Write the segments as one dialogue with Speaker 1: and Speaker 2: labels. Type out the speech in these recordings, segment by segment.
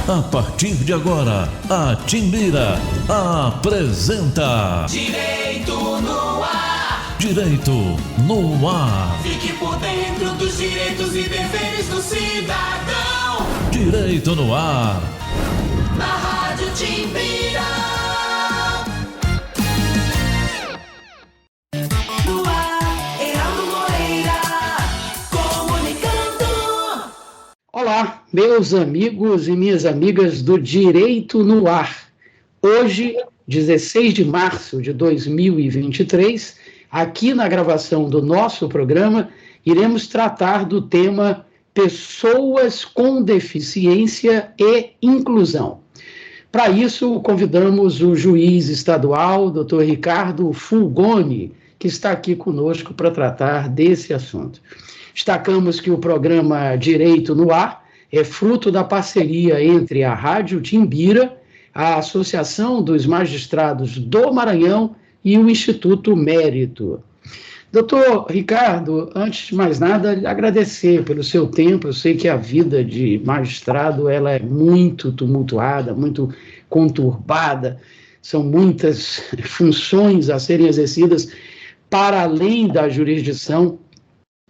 Speaker 1: A partir de agora, a Timbira apresenta
Speaker 2: Direito no Ar.
Speaker 1: Direito no Ar.
Speaker 2: Fique por dentro dos direitos e deveres do cidadão.
Speaker 1: Direito no Ar.
Speaker 2: Na Rádio Timbira. No ar, Heraldo Moreira, comunicando.
Speaker 3: Olá, meus amigos e minhas amigas do Direito no Ar. Hoje, 16 de março de 2023, aqui na gravação do nosso programa, iremos tratar do tema Pessoas com Deficiência e Inclusão. Para isso, convidamos o juiz estadual, Dr. Ricardo Fulgoni, que está aqui conosco para tratar desse assunto. Destacamos que o programa Direito no Ar é fruto da parceria entre a Rádio Timbira, a Associação dos Magistrados do Maranhão e o Instituto Mérito. Doutor Ricardo, antes de mais nada, agradecer pelo seu tempo. Eu sei que a vida de magistrado ela é muito tumultuada, muito conturbada, são muitas funções a serem exercidas para além da jurisdição.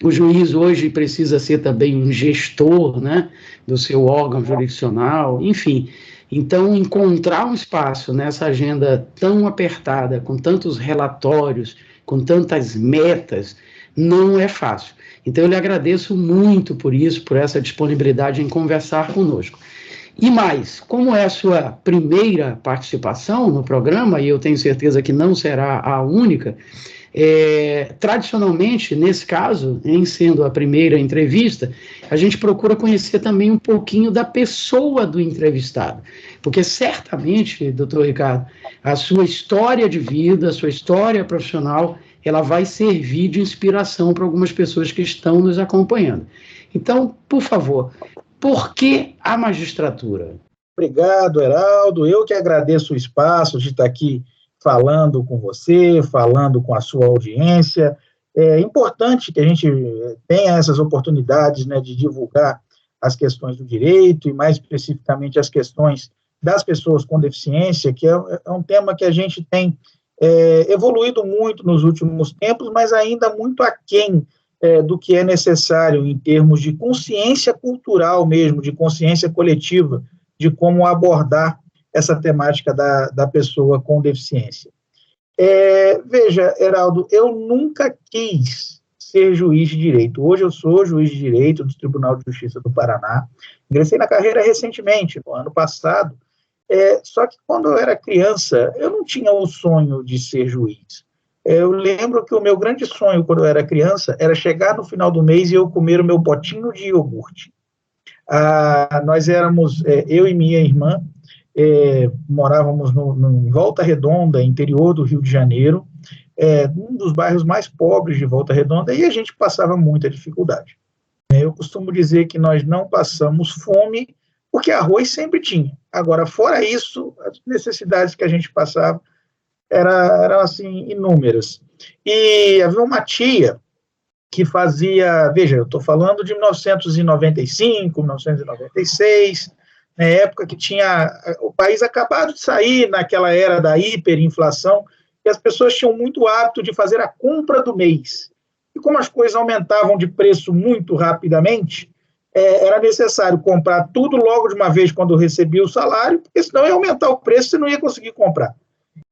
Speaker 3: O juiz hoje precisa ser também um gestor, né, do seu órgão jurisdicional, enfim. Então, encontrar um espaço nessa agenda tão apertada, com tantos relatórios, com tantas metas, não é fácil. Então, eu lhe agradeço muito por isso, por essa disponibilidade em conversar conosco. E mais, como é a sua primeira participação no programa, e eu tenho certeza que não será a única, tradicionalmente, nesse caso, em sendo a primeira entrevista, a gente procura conhecer também um pouquinho da pessoa do entrevistado, porque certamente, doutor Ricardo, a sua história de vida, a sua história profissional, ela vai servir de inspiração para algumas pessoas que estão nos acompanhando. Então, por favor, por que a magistratura?
Speaker 4: Obrigado, Heraldo. Eu que agradeço o espaço de estar aqui falando com você, falando com a sua audiência. É importante que a gente tenha essas oportunidades, né, de divulgar as questões do direito e, mais especificamente, as questões das pessoas com deficiência, que é um tema que a gente tem evoluído muito nos últimos tempos, mas ainda muito aquém do que é necessário em termos de consciência cultural mesmo, de consciência coletiva, de como abordar essa temática da pessoa com deficiência. Veja, Heraldo, eu nunca quis ser juiz de direito. Hoje eu sou juiz de direito do Tribunal de Justiça do Paraná. Ingressei na carreira recentemente, no ano passado. Só que quando eu era criança, eu não tinha o sonho de ser juiz. Eu lembro que o meu grande sonho quando eu era criança era chegar no final do mês e eu comer o meu potinho de iogurte. Nós éramos, eu e minha irmã, morávamos em Volta Redonda, interior do Rio de Janeiro, um dos bairros mais pobres de Volta Redonda, e a gente passava muita dificuldade. Eu costumo dizer que nós não passamos fome, porque arroz sempre tinha. Agora, fora isso, as necessidades que a gente passava eram assim, inúmeras. E havia uma tia que fazia, veja, eu estou falando de 1995, 1996, na época que tinha o país acabado de sair naquela era da hiperinflação, e as pessoas tinham muito hábito de fazer a compra do mês. E como as coisas aumentavam de preço muito rapidamente, era necessário comprar tudo logo de uma vez quando recebia o salário, porque senão ia aumentar o preço e você não ia conseguir comprar.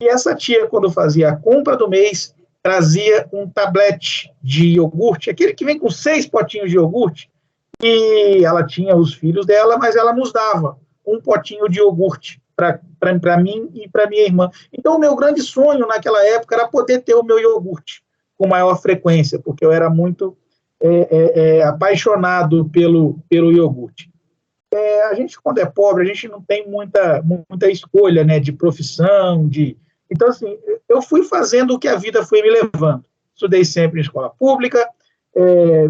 Speaker 4: E essa tia, quando fazia a compra do mês, trazia um tablete de iogurte, aquele que vem com 6 potinhos de iogurte, e ela tinha os filhos dela, mas ela nos dava um potinho de iogurte para mim e para minha irmã. Então, o meu grande sonho naquela época era poder ter o meu iogurte com maior frequência, porque eu era muito apaixonado pelo iogurte. A gente, quando é pobre, a gente não tem muita escolha, né, de profissão, Então, assim, eu fui fazendo o que a vida foi me levando. Estudei sempre em escola pública,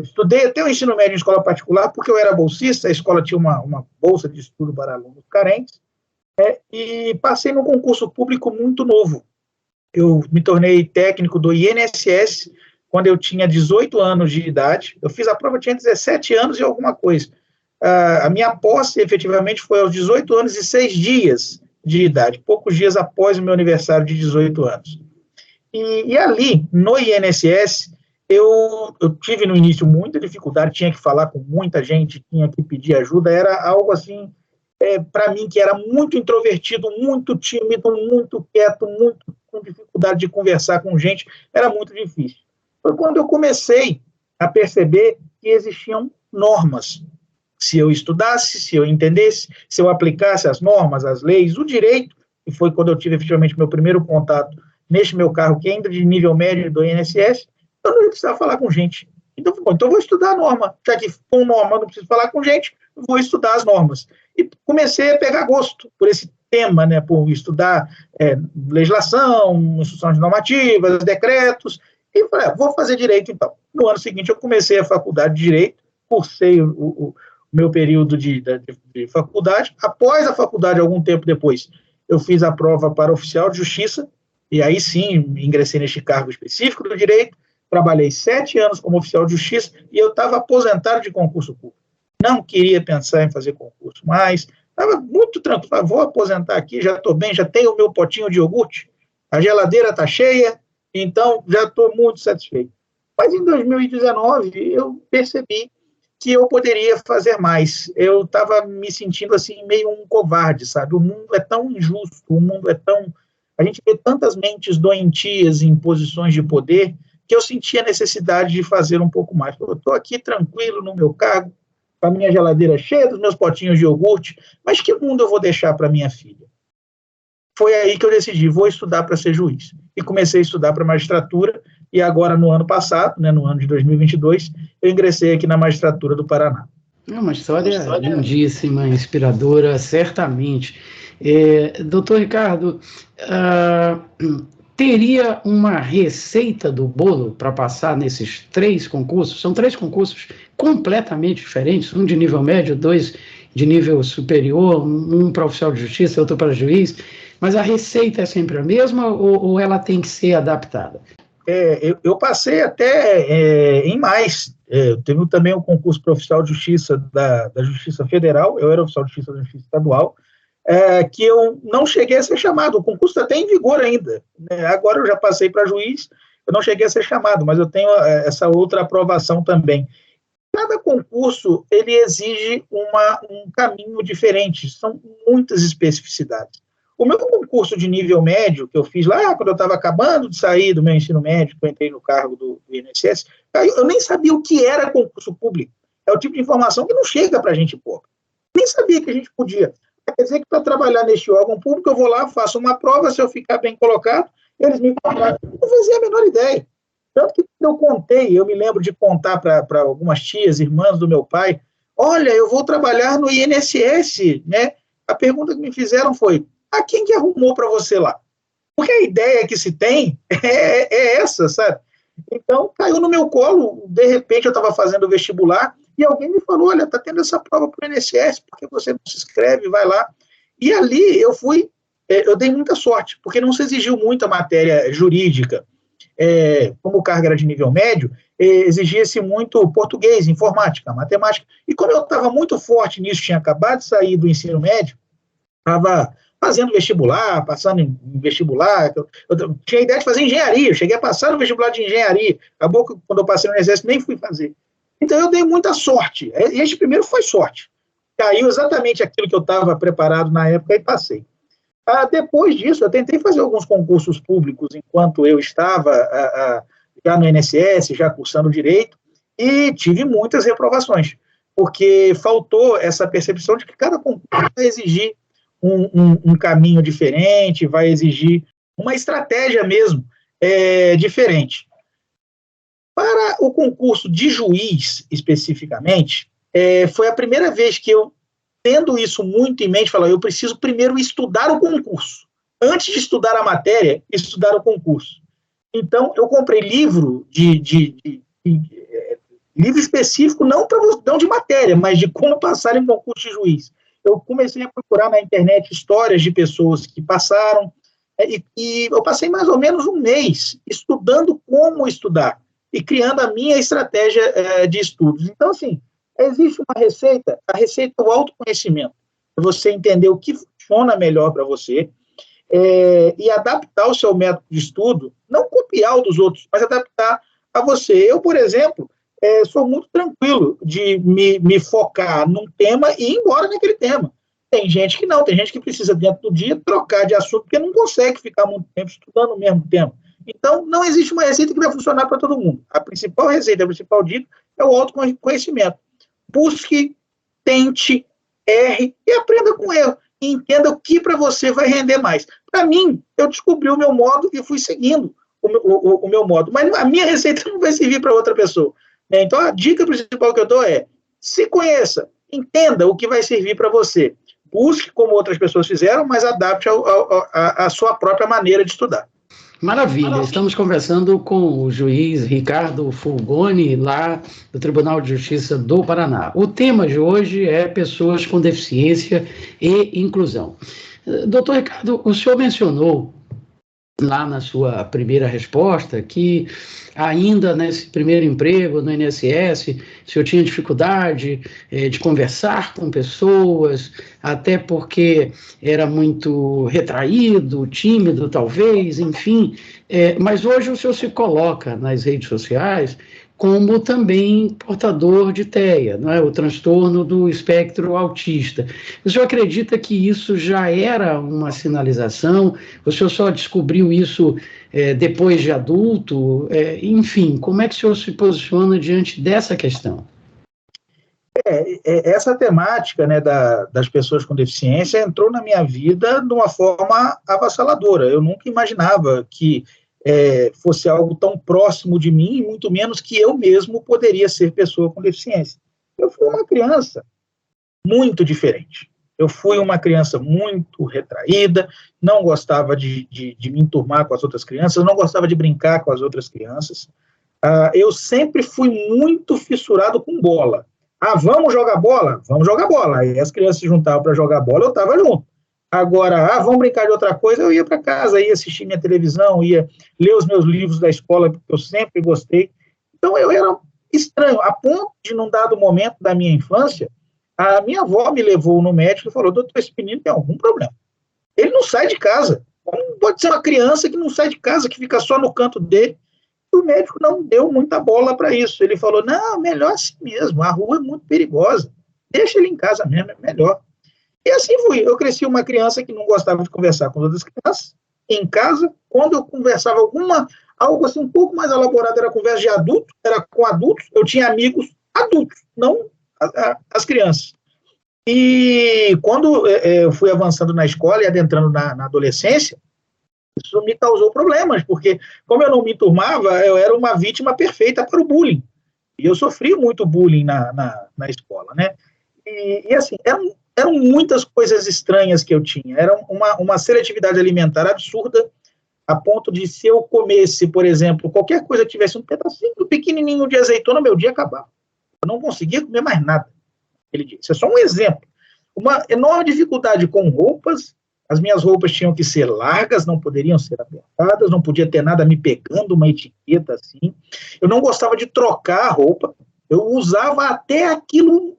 Speaker 4: estudei até o ensino médio em escola particular, porque eu era bolsista, a escola tinha uma bolsa de estudo para alunos carentes, e passei num concurso público muito novo. Eu me tornei técnico do INSS quando eu tinha 18 anos de idade. Eu fiz a prova, tinha 17 anos e alguma coisa. a minha posse, efetivamente, foi aos 18 anos e 6 dias de idade, poucos dias após o meu aniversário de 18 anos. E ali, no INSS, eu tive no início muita dificuldade, tinha que falar com muita gente, tinha que pedir ajuda, era algo assim, para mim, que era muito introvertido, muito tímido, muito quieto, muito com dificuldade de conversar com gente, era muito difícil. Foi quando eu comecei a perceber que existiam normas. Se eu estudasse, se eu entendesse, se eu aplicasse as normas, as leis, o direito, e foi quando eu tive efetivamente meu primeiro contato neste meu cargo, que é ainda de nível médio do INSS, eu não precisava falar com gente. Então eu vou estudar a norma. Já que com norma eu não preciso falar com gente, eu vou estudar as normas. E comecei a pegar gosto por esse tema, né, por estudar legislação, instruções normativas, decretos, e falei, vou fazer direito então. No ano seguinte eu comecei a faculdade de Direito, cursei o meu período de faculdade. Após a faculdade, algum tempo depois, eu fiz a prova para oficial de justiça, e aí sim ingressei neste cargo específico do direito, trabalhei 7 anos como oficial de justiça, e eu estava aposentado de concurso público. Não queria pensar em fazer concurso mais, estava muito tranquilo, vou aposentar aqui, já estou bem, já tenho o meu potinho de iogurte, a geladeira está cheia, então já estou muito satisfeito. Mas em 2019 eu percebi que eu poderia fazer mais. Eu estava me sentindo assim meio um covarde, sabe? O mundo é tão injusto, o mundo é tão... A gente vê tantas mentes doentias em posições de poder que eu sentia a necessidade de fazer um pouco mais. Eu estou aqui tranquilo no meu cargo, com a minha geladeira cheia dos meus potinhos de iogurte, mas que mundo eu vou deixar para minha filha? Foi aí que eu decidi, vou estudar para ser juiz. E comecei a estudar para magistratura, e agora no ano passado, né, no ano de 2022, eu ingressei aqui na magistratura do Paraná.
Speaker 3: É uma história lindíssima, inspiradora, certamente. Doutor Ricardo, teria uma receita do bolo para passar nesses 3 concursos? São 3 concursos completamente diferentes, um de nível médio, 2 de nível superior, um para oficial de justiça, outro para juiz, mas a receita é sempre a mesma ou ela tem que ser adaptada?
Speaker 4: Eu passei até em mais. Teve também o concurso para oficial de justiça da Justiça Federal, eu era oficial de justiça da Justiça Estadual, que eu não cheguei a ser chamado, o concurso está até em vigor ainda, né? Agora eu já passei para juiz, eu não cheguei a ser chamado, mas eu tenho essa outra aprovação também. Cada concurso, ele exige um caminho diferente, são muitas especificidades. O meu concurso de nível médio, que eu fiz lá, quando eu estava acabando de sair do meu ensino médio, que eu entrei no cargo do INSS, eu nem sabia o que era concurso público. É o tipo de informação que não chega para a gente pouco. Nem sabia que a gente podia. Quer dizer que para trabalhar neste órgão público, eu vou lá, faço uma prova, se eu ficar bem colocado, eles me contratam. Não fazia a menor ideia. Tanto que eu contei, eu me lembro de contar para algumas tias, irmãs do meu pai, olha, eu vou trabalhar no INSS, né? A pergunta que me fizeram foi, quem que arrumou para você lá? Porque a ideia que se tem é essa, sabe? Então, caiu no meu colo, de repente eu estava fazendo o vestibular, e alguém me falou, olha, está tendo essa prova para o INSS, por que você não se inscreve, vai lá. E ali eu dei muita sorte, porque não se exigiu muita matéria jurídica. Como o cargo era de nível médio, exigia-se muito português, informática, matemática. E como eu estava muito forte nisso, tinha acabado de sair do ensino médio, estava fazendo vestibular, passando em vestibular, eu tinha a ideia de fazer engenharia, eu cheguei a passar no vestibular de engenharia, acabou que quando eu passei no exército nem fui fazer. Então eu dei muita sorte, este primeiro foi sorte, caiu exatamente aquilo que eu estava preparado na época e passei. Depois disso, eu tentei fazer alguns concursos públicos enquanto eu estava já no INSS, já cursando Direito, e tive muitas reprovações, porque faltou essa percepção de que cada concurso vai exigir um caminho diferente, vai exigir uma estratégia mesmo diferente. Para o concurso de juiz, especificamente, foi a primeira vez que eu, tendo isso muito em mente, falei, eu preciso primeiro estudar o concurso. Antes de estudar a matéria, estudar o concurso. Então, eu comprei livro livro específico, não de matéria, mas de como passar em concurso de juiz. Eu comecei a procurar na internet histórias de pessoas que passaram, e eu passei mais ou menos um mês estudando como estudar, e criando a minha estratégia de estudos. Então, assim, Existe uma receita, a receita é o autoconhecimento. É você entender o que funciona melhor para você e adaptar o seu método de estudo, não copiar o dos outros, mas adaptar a você. Eu, por exemplo, sou muito tranquilo de me focar num tema e ir embora naquele tema. Tem gente que não, tem gente que precisa, dentro do dia, trocar de assunto, porque não consegue ficar muito tempo estudando o mesmo tema. Então, não existe uma receita que vai funcionar para todo mundo. A principal receita, a principal dica é o autoconhecimento. Busque, tente, erre e aprenda com erro. E entenda o que para você vai render mais. Para mim, eu descobri o meu modo e fui seguindo o meu modo. Mas a minha receita não vai servir para outra pessoa. Então, a dica principal que eu dou é: se conheça, entenda o que vai servir para você. Busque como outras pessoas fizeram, mas adapte a sua própria maneira de estudar.
Speaker 3: Maravilha. Estamos conversando com o juiz Ricardo Fulgoni, lá do Tribunal de Justiça do Paraná. O tema de hoje é pessoas com deficiência e inclusão. Doutor Ricardo, o senhor mencionou lá na sua primeira resposta que ainda nesse primeiro emprego no INSS, o senhor tinha dificuldade de conversar com pessoas, até porque era muito retraído, tímido talvez, enfim, mas hoje o senhor se coloca nas redes sociais como também portador de TEA, não é? O transtorno do espectro autista. O senhor acredita que isso já era uma sinalização? O senhor só descobriu isso depois de adulto? Enfim, como é que o senhor se posiciona diante dessa questão?
Speaker 4: Essa temática, né, das pessoas com deficiência entrou na minha vida de uma forma avassaladora. Eu nunca imaginava que fosse algo tão próximo de mim, e muito menos que eu mesmo poderia ser pessoa com deficiência. Eu fui uma criança muito diferente. Eu fui uma criança muito retraída, não gostava de me enturmar com as outras crianças, não gostava de brincar com as outras crianças. Eu sempre fui muito fissurado com bola. Vamos jogar bola? Vamos jogar bola. Aí as crianças se juntavam para jogar bola, eu estava junto. Agora, vamos brincar de outra coisa, eu ia para casa, ia assistir minha televisão, ia ler os meus livros da escola, porque eu sempre gostei. Então, eu era estranho, a ponto de, num dado momento da minha infância, a minha avó me levou no médico e falou: doutor, esse menino tem algum problema. Ele não sai de casa. Como pode ser uma criança que não sai de casa, que fica só no canto dele? O médico não deu muita bola para isso. Ele falou: não, melhor assim mesmo, a rua é muito perigosa. Deixa ele em casa mesmo, é melhor. E assim fui. Eu cresci uma criança que não gostava de conversar com outras crianças. Em casa, quando eu conversava algo assim um pouco mais elaborado, era conversa de adulto, era com adultos, eu tinha amigos adultos, não as crianças. E quando eu fui avançando na escola e adentrando na adolescência, isso me causou problemas, porque como eu não me enturmava, eu era uma vítima perfeita para o bullying. E eu sofri muito bullying na escola, né? E assim, eram muitas coisas estranhas que eu tinha. Era uma seletividade alimentar absurda, a ponto de, se eu comesse, por exemplo, qualquer coisa que tivesse um pedacinho pequenininho de azeitona, meu dia acabava. Eu não conseguia comer mais nada aquele dia. Isso é só um exemplo. Uma enorme dificuldade com roupas. As minhas roupas tinham que ser largas, não poderiam ser apertadas, não podia ter nada me pegando, uma etiqueta assim. Eu não gostava de trocar a roupa. Eu usava até aquilo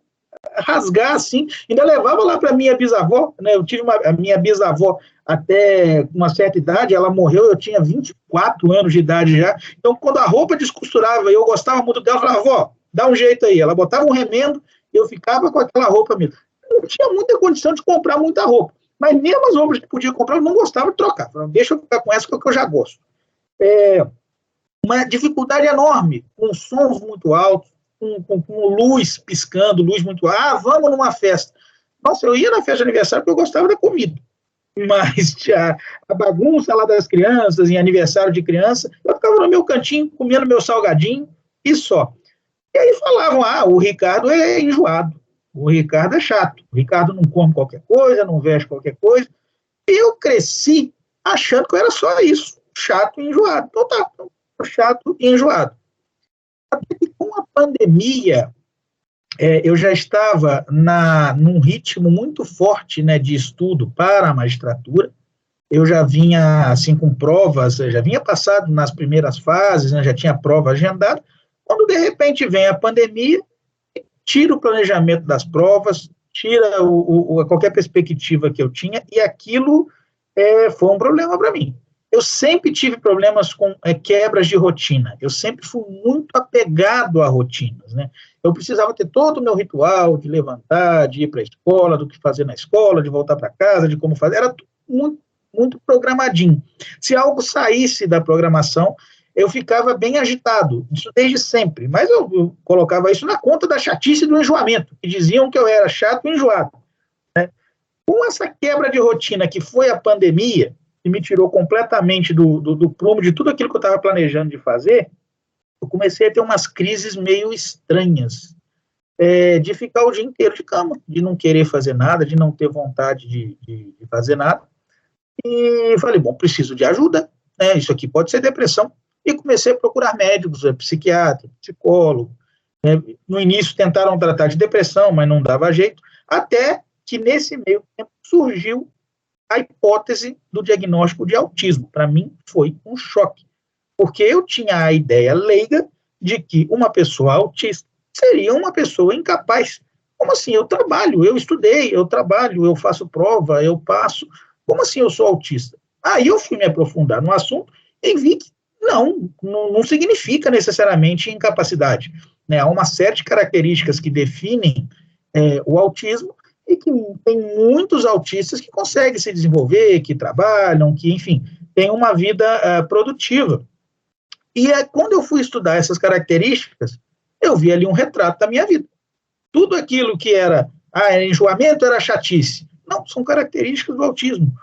Speaker 4: rasgar assim, ainda levava lá para minha bisavó, né? Eu tive a minha bisavó até uma certa idade, ela morreu, eu tinha 24 anos de idade já, então quando a roupa descosturava e eu gostava muito dela, eu falava: vó, dá um jeito aí. Ela botava um remendo e eu ficava com aquela roupa mesmo. Eu não tinha muita condição de comprar muita roupa, mas mesmo as roupas que podia comprar, eu não gostava de trocar. Eu falava: deixa eu ficar com essa que eu já gosto. Uma dificuldade enorme, com sons muito altos, com luz piscando, luz muito... vamos numa festa. Nossa, eu ia na festa de aniversário porque eu gostava da comida. Mas a bagunça lá das crianças, em aniversário de criança, eu ficava no meu cantinho, comendo meu salgadinho, e só. E aí falavam: o Ricardo é enjoado, o Ricardo é chato, o Ricardo não come qualquer coisa, não veste qualquer coisa. E eu cresci achando que eu era só isso, chato e enjoado. Então tá, chato e enjoado. Até que com a pandemia, eu já estava num ritmo muito forte, né, de estudo para a magistratura. Eu já vinha assim com provas, já vinha passado nas primeiras fases, né, já tinha prova agendada. Quando de repente vem a pandemia, tira o planejamento das provas, tira qualquer perspectiva que eu tinha, e aquilo foi um problema para mim. Eu sempre tive problemas com quebras de rotina, eu sempre fui muito apegado a rotinas, né? Eu precisava ter todo o meu ritual de levantar, de ir para a escola, do que fazer na escola, de voltar para casa, de como fazer, era tudo muito, muito programadinho. Se algo saísse da programação, eu ficava bem agitado, isso desde sempre, mas eu colocava isso na conta da chatice e do enjoamento, que diziam que eu era chato e enjoado, né? Com essa quebra de rotina que foi a pandemia, que me tirou completamente do prumo de tudo aquilo que eu estava planejando de fazer, eu comecei a ter umas crises meio estranhas, de ficar o dia inteiro de cama, de não querer fazer nada, de não ter vontade de fazer nada, e falei, bom, preciso de ajuda, né? Isso aqui pode ser depressão, e comecei a procurar médicos, psiquiatra, psicólogo, né? No início tentaram tratar de depressão, mas não dava jeito, até que nesse meio tempo surgiu a hipótese do diagnóstico de autismo. Para mim foi um choque, porque eu tinha a ideia leiga de que uma pessoa autista seria uma pessoa incapaz. Como assim? Eu trabalho, eu estudei, eu trabalho, eu faço prova, eu passo. Como assim eu sou autista? Aí eu fui me aprofundar no assunto e vi que não significa necessariamente incapacidade, né? Há uma série de características que definem o autismo, e que tem muitos autistas que conseguem se desenvolver, que trabalham, que, enfim, têm uma vida produtiva. E quando eu fui estudar essas características, eu vi ali um retrato da minha vida. Tudo aquilo que era enjoamento, era chatice. Não, são características do autismo.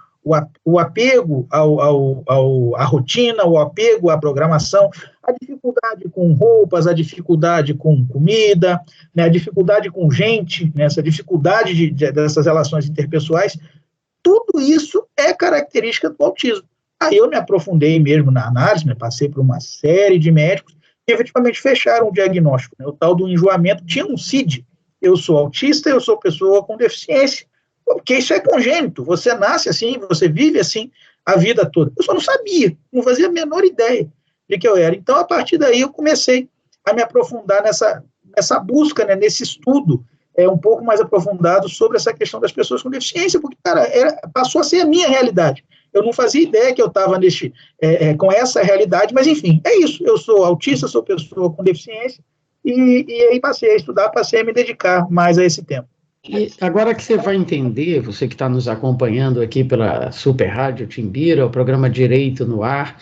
Speaker 4: O apego à rotina, o apego à programação, a dificuldade com roupas, a dificuldade com comida, né, a dificuldade com gente, né, essa dificuldade dessas relações interpessoais, tudo isso é característica do autismo. Aí eu me aprofundei mesmo na análise, né, passei por uma série de médicos que efetivamente fecharam o diagnóstico, né, o tal do enjoamento tinha um CID, eu sou autista, eu sou pessoa com deficiência, porque isso é congênito, você nasce assim, você vive assim a vida toda. Eu só não sabia, não fazia a menor ideia de que eu era. Então, a partir daí, eu comecei a me aprofundar nessa busca, né, nesse estudo um pouco mais aprofundado sobre essa questão das pessoas com deficiência, porque, cara, passou a ser a minha realidade. Eu não fazia ideia que eu estava com essa realidade, mas, enfim, é isso. Eu sou autista, sou pessoa com deficiência, e aí passei a estudar, passei a me dedicar mais a esse tema.
Speaker 3: E agora que você vai entender, você que está nos acompanhando aqui pela Super Rádio Timbira, o programa Direito no Ar,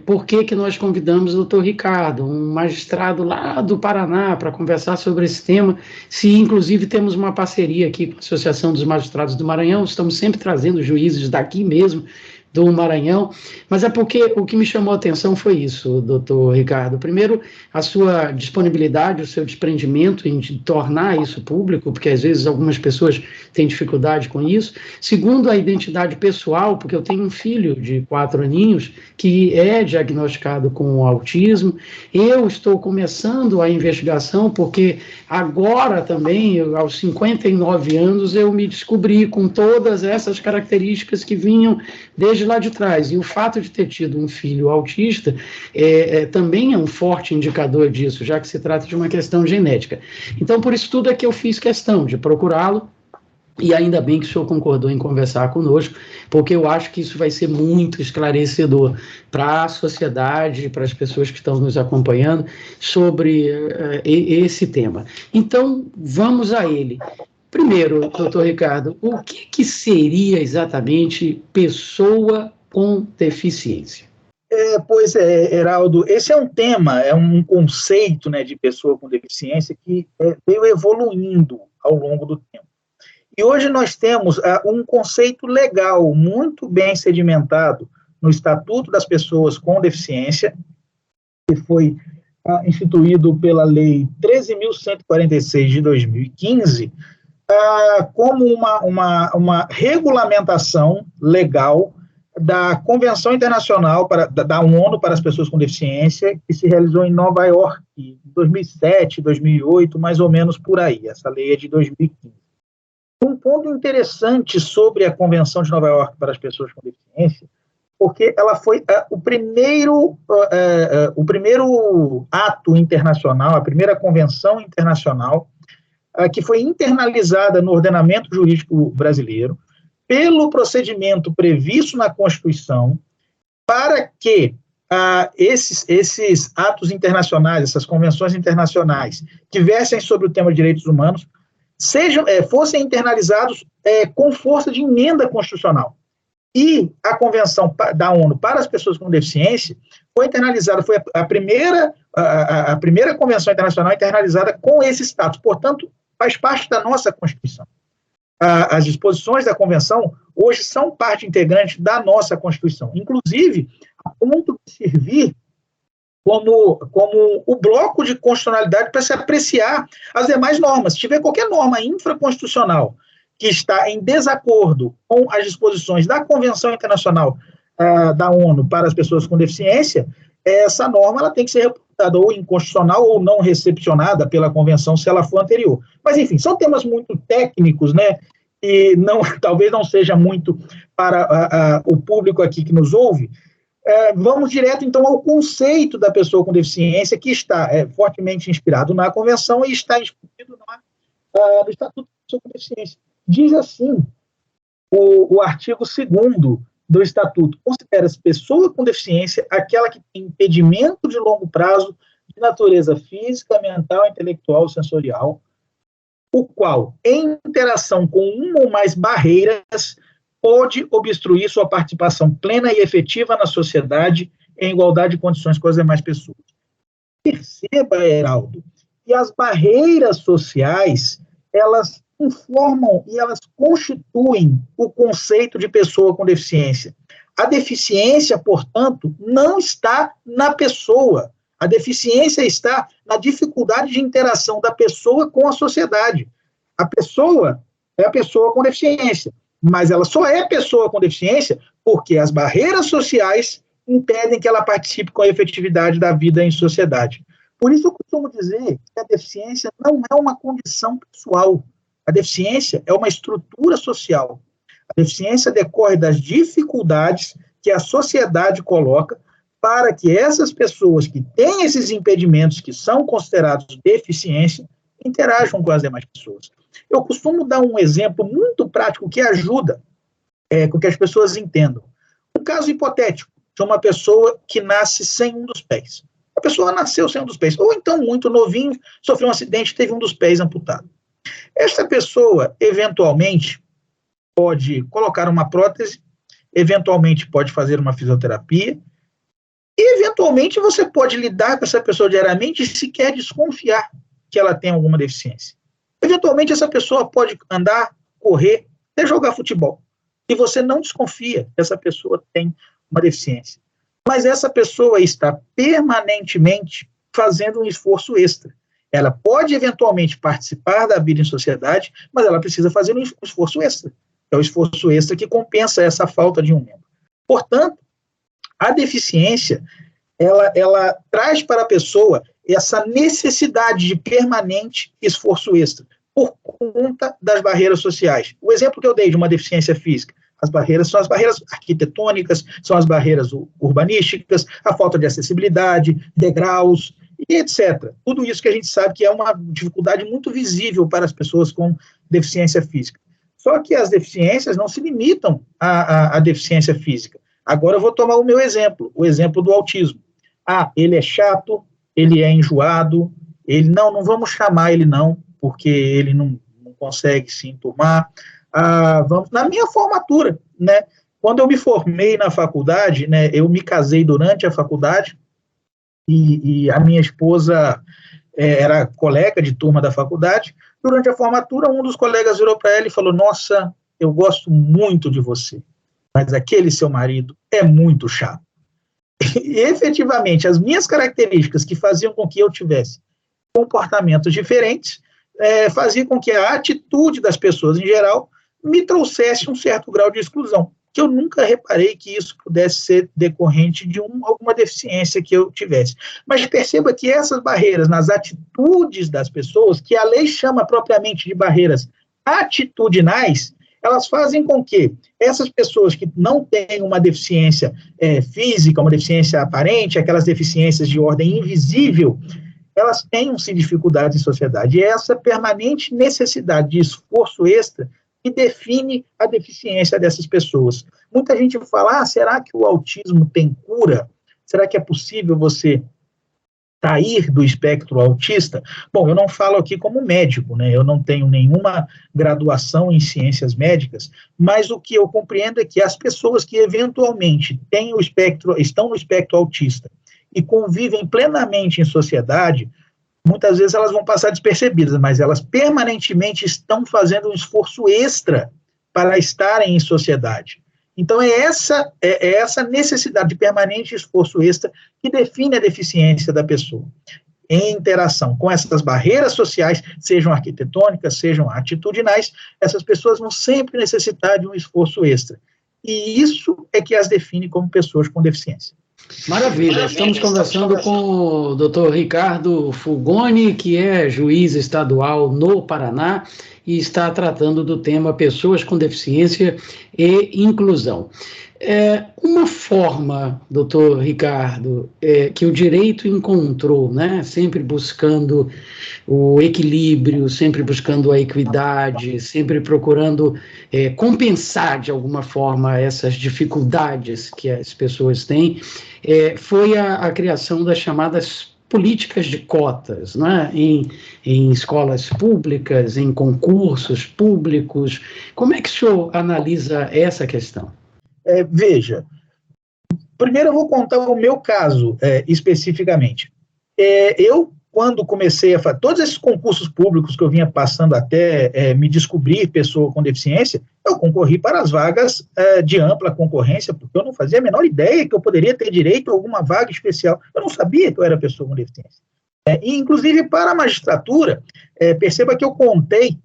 Speaker 3: por que nós convidamos o doutor Ricardo, um magistrado lá do Paraná, para conversar sobre esse tema, se inclusive temos uma parceria aqui com a Associação dos Magistrados do Maranhão, estamos sempre trazendo juízes daqui mesmo, do Maranhão, mas é porque o que me chamou a atenção foi isso, doutor Ricardo. Primeiro, a sua disponibilidade, o seu desprendimento em tornar isso público, porque às vezes algumas pessoas têm dificuldade com isso. Segundo, a identidade pessoal, porque eu tenho um filho de 4 aninhos que é diagnosticado com autismo. Eu estou começando a investigação porque agora também, aos 59 anos, eu me descobri com todas essas características que vinham desde lá de trás, e o fato de ter tido um filho autista também é um forte indicador disso, já que se trata de uma questão genética. Então, por isso tudo é que eu fiz questão de procurá-lo, e ainda bem que o senhor concordou em conversar conosco, porque eu acho que isso vai ser muito esclarecedor para a sociedade, para as pessoas que estão nos acompanhando, sobre esse tema. Então, vamos a ele. Primeiro, doutor Ricardo, o que seria exatamente pessoa com deficiência?
Speaker 4: Pois é, Heraldo, esse é um tema, é um conceito, né, de pessoa com deficiência que veio evoluindo ao longo do tempo. E hoje nós temos um conceito legal muito bem sedimentado no Estatuto das Pessoas com Deficiência, que foi instituído pela Lei 13.146 de 2015, como uma regulamentação legal da Convenção Internacional da ONU para as Pessoas com Deficiência, que se realizou em Nova York, em 2007, 2008, mais ou menos por aí. Essa lei é de 2015. Um ponto interessante sobre a Convenção de Nova York para as Pessoas com Deficiência porque ela foi o primeiro ato internacional, a primeira convenção internacional que foi internalizada no ordenamento jurídico brasileiro pelo procedimento previsto na Constituição para que esses atos internacionais, essas convenções internacionais que versem sobre o tema de direitos humanos fossem internalizados com força de emenda constitucional. E a Convenção da ONU para as Pessoas com Deficiência foi internalizada, foi a primeira Convenção Internacional internalizada com esse status. Portanto, faz parte da nossa Constituição. As disposições da Convenção hoje são parte integrante da nossa Constituição, inclusive a ponto de servir como o bloco de constitucionalidade para se apreciar as demais normas. Se tiver qualquer norma infraconstitucional que está em desacordo com as disposições da Convenção Internacional da ONU para as Pessoas com Deficiência, essa norma ela tem que ser reputada ou inconstitucional ou não recepcionada pela Convenção, se ela for anterior. Mas, enfim, são temas muito técnicos, né, e talvez não seja muito para o público aqui que nos ouve. Vamos direto, então, ao conceito da pessoa com deficiência, que está fortemente inspirado na Convenção e está inscrito no Estatuto da Pessoa com Deficiência. Diz assim o artigo 2º do Estatuto: considera-se pessoa com deficiência aquela que tem impedimento de longo prazo de natureza física, mental, intelectual, sensorial, o qual, em interação com uma ou mais barreiras, pode obstruir sua participação plena e efetiva na sociedade em igualdade de condições com as demais pessoas. Perceba, Heraldo, que as barreiras sociais, elas informam e elas constituem o conceito de pessoa com deficiência. A deficiência, portanto, não está na pessoa. A deficiência está na dificuldade de interação da pessoa com a sociedade. A pessoa é a pessoa com deficiência, mas ela só é pessoa com deficiência porque as barreiras sociais impedem que ela participe com a efetividade da vida em sociedade. Por isso eu costumo dizer que a deficiência não é uma condição pessoal. A deficiência é uma estrutura social. A deficiência decorre das dificuldades que a sociedade coloca para que essas pessoas que têm esses impedimentos, que são considerados deficiência, interajam com as demais pessoas. Eu costumo dar um exemplo muito prático que ajuda com que as pessoas entendam. Um caso hipotético de uma pessoa que nasce sem um dos pés. A pessoa nasceu sem um dos pés, ou então, muito novinho, sofreu um acidente e teve um dos pés amputado. Esta pessoa, eventualmente, pode colocar uma prótese, eventualmente pode fazer uma fisioterapia, e, eventualmente, você pode lidar com essa pessoa diariamente e sequer desconfiar que ela tem alguma deficiência. Eventualmente, essa pessoa pode andar, correr, até jogar futebol, e você não desconfia que essa pessoa tem uma deficiência. Mas essa pessoa está permanentemente fazendo um esforço extra. Ela pode, eventualmente, participar da vida em sociedade, mas ela precisa fazer um esforço extra. É o esforço extra que compensa essa falta de um membro. Portanto, a deficiência, ela traz para a pessoa essa necessidade de permanente esforço extra, por conta das barreiras sociais. O exemplo que eu dei de uma deficiência física, as barreiras são as barreiras arquitetônicas, são as barreiras urbanísticas, a falta de acessibilidade, degraus, e etc. Tudo isso que a gente sabe que é uma dificuldade muito visível para as pessoas com deficiência física. Só que as deficiências não se limitam à deficiência física. Agora eu vou tomar o meu exemplo, o exemplo do autismo. Ele é chato, ele é enjoado, não vamos chamar ele não, porque ele não consegue se enturmar. Na minha formatura, né, quando eu me formei na faculdade, né, eu me casei durante a faculdade, e a minha esposa era colega de turma da faculdade. Durante a formatura, um dos colegas virou para ela e falou: nossa, eu gosto muito de você, mas aquele seu marido é muito chato. E, efetivamente, as minhas características que faziam com que eu tivesse comportamentos diferentes, faziam com que a atitude das pessoas, em geral, me trouxesse um certo grau de exclusão, que eu nunca reparei que isso pudesse ser decorrente de alguma deficiência que eu tivesse. Mas perceba que essas barreiras nas atitudes das pessoas, que a lei chama propriamente de barreiras atitudinais, elas fazem com que essas pessoas que não têm uma deficiência física, uma deficiência aparente, aquelas deficiências de ordem invisível, elas tenham sim dificuldades em sociedade. E é essa permanente necessidade de esforço extra que define a deficiência dessas pessoas. Muita gente fala, será que o autismo tem cura? Será que é possível você sair do espectro autista? Bom, eu não falo aqui como médico, né? Eu não tenho nenhuma graduação em ciências médicas, mas o que eu compreendo é que as pessoas que eventualmente estão no espectro autista e convivem plenamente em sociedade, muitas vezes elas vão passar despercebidas, mas elas permanentemente estão fazendo um esforço extra para estarem em sociedade. Então, é essa necessidade de permanente esforço extra que define a deficiência da pessoa. Em interação com essas barreiras sociais, sejam arquitetônicas, sejam atitudinais, essas pessoas vão sempre necessitar de um esforço extra. E isso é que as define como pessoas com deficiência.
Speaker 3: Maravilha, estamos conversando com o Dr. Ricardo Fulgoni, que é juiz estadual no Paraná e está tratando do tema pessoas com deficiência e inclusão. Uma forma, doutor Ricardo, que o direito encontrou, né, sempre buscando o equilíbrio, sempre buscando a equidade, sempre procurando compensar de alguma forma essas dificuldades que as pessoas têm, foi a criação das chamadas políticas de cotas, né, em escolas públicas, em concursos públicos. Como é que o senhor analisa essa questão?
Speaker 4: Veja, primeiro eu vou contar o meu caso especificamente. Eu, quando comecei a fazer todos esses concursos públicos que eu vinha passando até me descobrir pessoa com deficiência, eu concorri para as vagas de ampla concorrência, porque eu não fazia a menor ideia que eu poderia ter direito a alguma vaga especial. Eu não sabia que eu era pessoa com deficiência. E, inclusive, para a magistratura, perceba que eu contei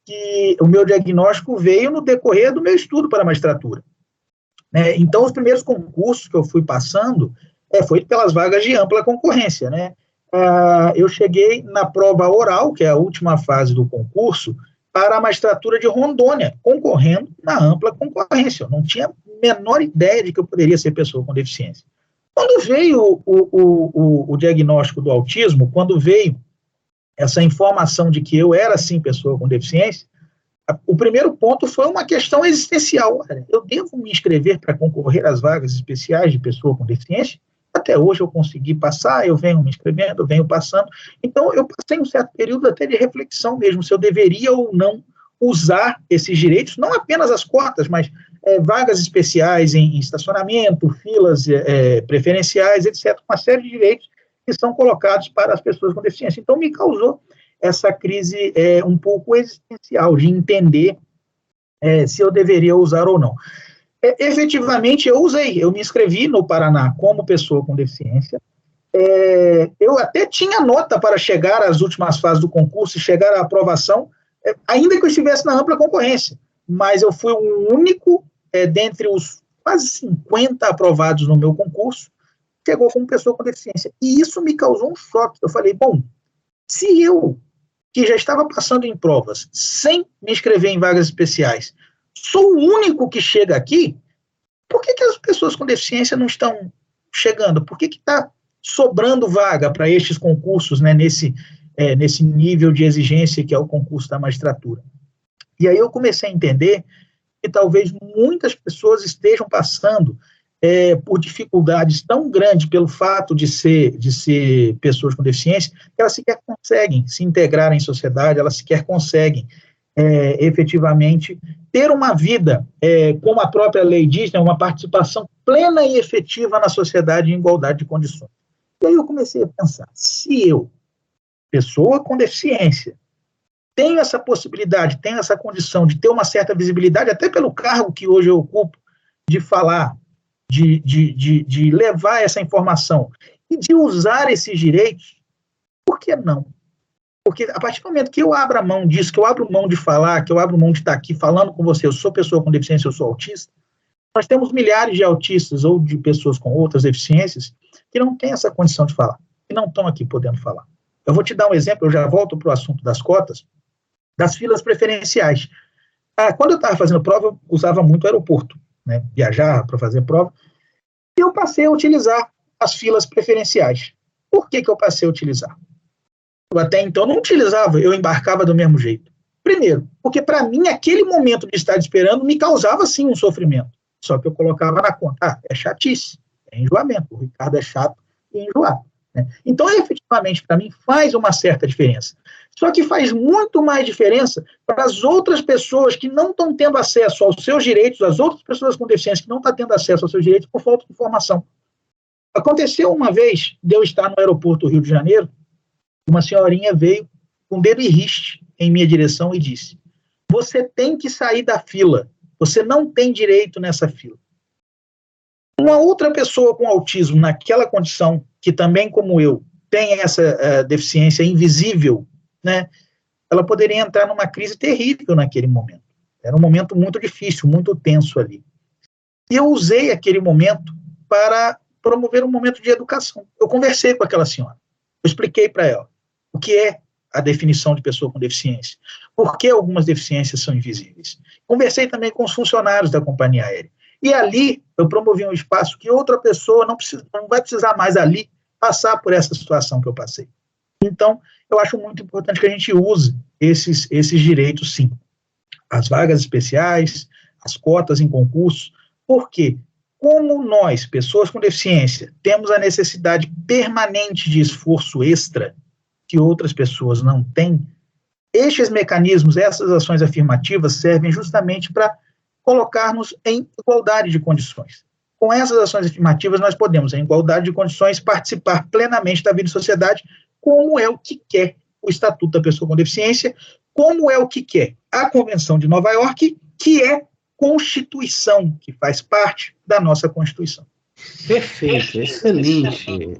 Speaker 4: que o meu diagnóstico veio no decorrer do meu estudo para a magistratura. Então, os primeiros concursos que eu fui passando foi pelas vagas de ampla concorrência, né? Eu cheguei na prova oral, que é a última fase do concurso, para a magistratura de Rondônia, concorrendo na ampla concorrência. Eu não tinha a menor ideia de que eu poderia ser pessoa com deficiência. Quando veio o diagnóstico do autismo, quando veio essa informação de que eu era, sim, pessoa com deficiência, o primeiro ponto foi uma questão existencial. Eu devo me inscrever para concorrer às vagas especiais de pessoa com deficiência? Até hoje eu consegui passar, eu venho me inscrevendo, eu venho passando. Então, eu passei um certo período até de reflexão mesmo, se eu deveria ou não usar esses direitos, não apenas as cotas, mas vagas especiais em estacionamento, filas preferenciais, etc. Uma série de direitos que são colocados para as pessoas com deficiência. Então, me causou essa crise um pouco existencial, de entender se eu deveria usar ou não. Efetivamente, eu me inscrevi no Paraná como pessoa com deficiência. Eu até tinha nota para chegar às últimas fases do concurso e chegar à aprovação, ainda que eu estivesse na ampla concorrência, mas eu fui o único, dentre os quase 50 aprovados no meu concurso, que chegou como pessoa com deficiência. E isso me causou um choque. Eu falei, bom, se eu, que já estava passando em provas, sem me inscrever em vagas especiais, sou o único que chega aqui, por que as pessoas com deficiência não estão chegando? Por que está sobrando vaga para estes concursos, né, nesse nível de exigência que é o concurso da magistratura? E aí eu comecei a entender que talvez muitas pessoas estejam passando por dificuldades tão grandes pelo fato de ser pessoas com deficiência, que elas sequer conseguem se integrar em sociedade, elas sequer conseguem efetivamente ter uma vida, como a própria lei diz, né, uma participação plena e efetiva na sociedade em igualdade de condições. E aí eu comecei a pensar, se eu, pessoa com deficiência, tenho essa possibilidade, tenho essa condição de ter uma certa visibilidade, até pelo cargo que hoje eu ocupo, de falar, de levar essa informação e de usar esses direitos, por que não? Porque a partir do momento que eu abro a mão disso, que eu abro mão de falar, que eu abro mão de estar aqui falando com você, eu sou pessoa com deficiência, eu sou autista, nós temos milhares de autistas ou de pessoas com outras deficiências que não têm essa condição de falar, que não estão aqui podendo falar. Eu vou te dar um exemplo, eu já volto para o assunto das cotas, das filas preferenciais. Quando eu estava fazendo prova, eu usava muito o aeroporto, né? Viajar para fazer prova, e eu passei a utilizar as filas preferenciais. Por que eu passei a utilizar? Eu até então não utilizava, eu embarcava do mesmo jeito. Primeiro, porque para mim aquele momento de estar esperando me causava sim um sofrimento. Só que eu colocava na conta, é chatice, é enjoamento. O Ricardo é chato e enjoado, né? Então, efetivamente, para mim faz uma certa diferença. Só que faz muito mais diferença para as outras pessoas que não estão tendo acesso aos seus direitos, as outras pessoas com deficiência que não estão tendo acesso aos seus direitos por falta de informação. Aconteceu uma vez de eu estar no aeroporto do Rio de Janeiro, uma senhorinha veio com o dedo em riste em minha direção e disse: você tem que sair da fila, você não tem direito nessa fila. Uma outra pessoa com autismo naquela condição, que também como eu, tem essa deficiência invisível, né, ela poderia entrar numa crise terrível naquele momento. Era um momento muito difícil, muito tenso ali. E eu usei aquele momento para promover um momento de educação. Eu conversei com aquela senhora, eu expliquei para ela o que é a definição de pessoa com deficiência, por que algumas deficiências são invisíveis. Conversei também com os funcionários da companhia aérea. E ali eu promovi um espaço que outra pessoa não vai precisar mais ali passar por essa situação que eu passei. Então, eu acho muito importante que a gente use esses direitos, sim. As vagas especiais, as cotas em concursos, porque como nós, pessoas com deficiência, temos a necessidade permanente de esforço extra que outras pessoas não têm, estes mecanismos, essas ações afirmativas servem justamente para colocar-nos em igualdade de condições. Com essas ações afirmativas, nós podemos, em igualdade de condições, participar plenamente da vida e sociedade, como é o que quer o Estatuto da Pessoa com Deficiência, como é o que quer a Convenção de Nova York, que é Constituição, que faz parte da nossa Constituição.
Speaker 3: Perfeito, excelente.